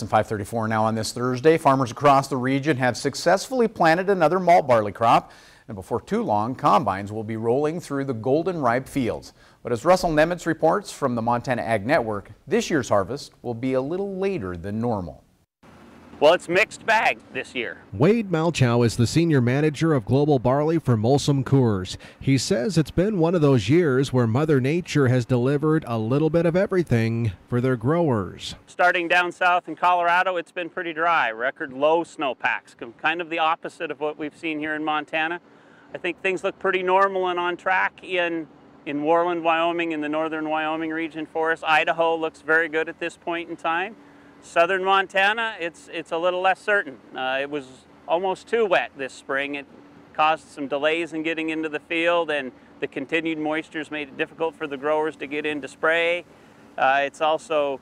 It's 5:34 now on this Thursday. Farmers across the region have successfully planted another malt barley crop, and before too long, combines will be rolling through the golden ripe fields. But as Russell Nemitz reports from the Montana Ag Network, this year's harvest will be a little later than normal. Well, it's mixed bag this year. Wade Malchow is the senior manager of global barley for Molson Coors. He says it's been one of those years where Mother Nature has delivered a little bit of everything for their growers. Starting down south in Colorado, it's been pretty dry. Record low snowpacks, kind of the opposite of what we've seen here in Montana. I think things look pretty normal and on track in Worland, Wyoming, in the northern Wyoming region for us. Idaho looks very good at this point in time. Southern Montana, it's a little less certain. It was almost too wet this spring. It caused some delays in getting into the field, and the continued moistures made it difficult for the growers to get in to spray. It's also,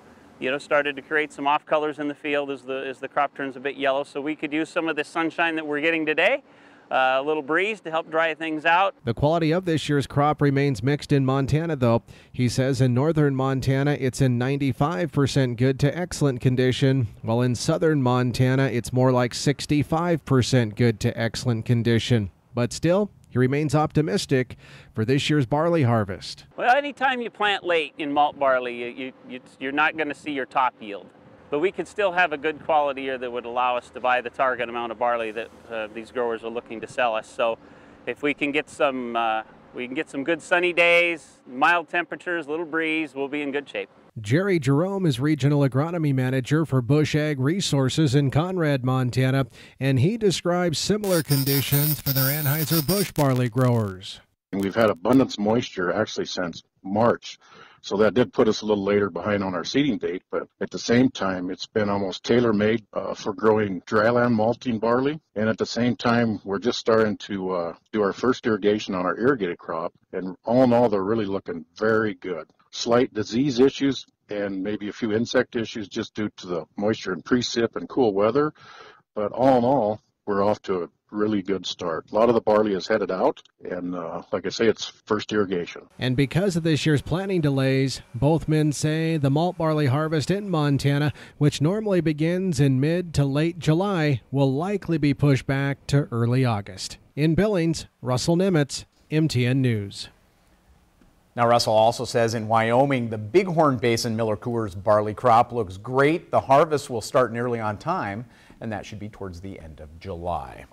started to create some off colors in the field as the crop turns a bit yellow. So we could use some of the sunshine that we're getting today. A little breeze to help dry things out. The quality of this year's crop remains mixed in Montana, though. He says in northern Montana, it's in 95% good to excellent condition, while in southern Montana, it's more like 65% good to excellent condition. But still, he remains optimistic for this year's barley harvest. Well, anytime you plant late in malt barley, you're not going to see your top yield. But we could still have a good quality year that would allow us to buy the target amount of barley that these growers are looking to sell us. So if we can get some good sunny days, mild temperatures, little breeze, we'll be in good shape. Jerry Jerome is Regional Agronomy Manager for Bush Ag Resources in Conrad, Montana, and he describes similar conditions for their Anheuser-Busch barley growers. We've had abundance moisture actually since March. So that did put us a little later behind on our seeding date, but at the same time, it's been almost tailor-made for growing dryland malting barley. And at the same time, we're just starting to do our first irrigation on our irrigated crop. And all in all, they're really looking very good. Slight disease issues and maybe a few insect issues just due to the moisture and precip and cool weather. But all in all, we're off to a really good start. A lot of the barley is headed out, and like I say, it's first irrigation. And because of this year's planting delays, both men say the malt barley harvest in Montana, which normally begins in mid to late July, will likely be pushed back to early August. In Billings, Russell Nemitz, MTN News. Now, Russell also says in Wyoming, the Bighorn Basin Miller Coors barley crop looks great. The harvest will start nearly on time, and that should be towards the end of July.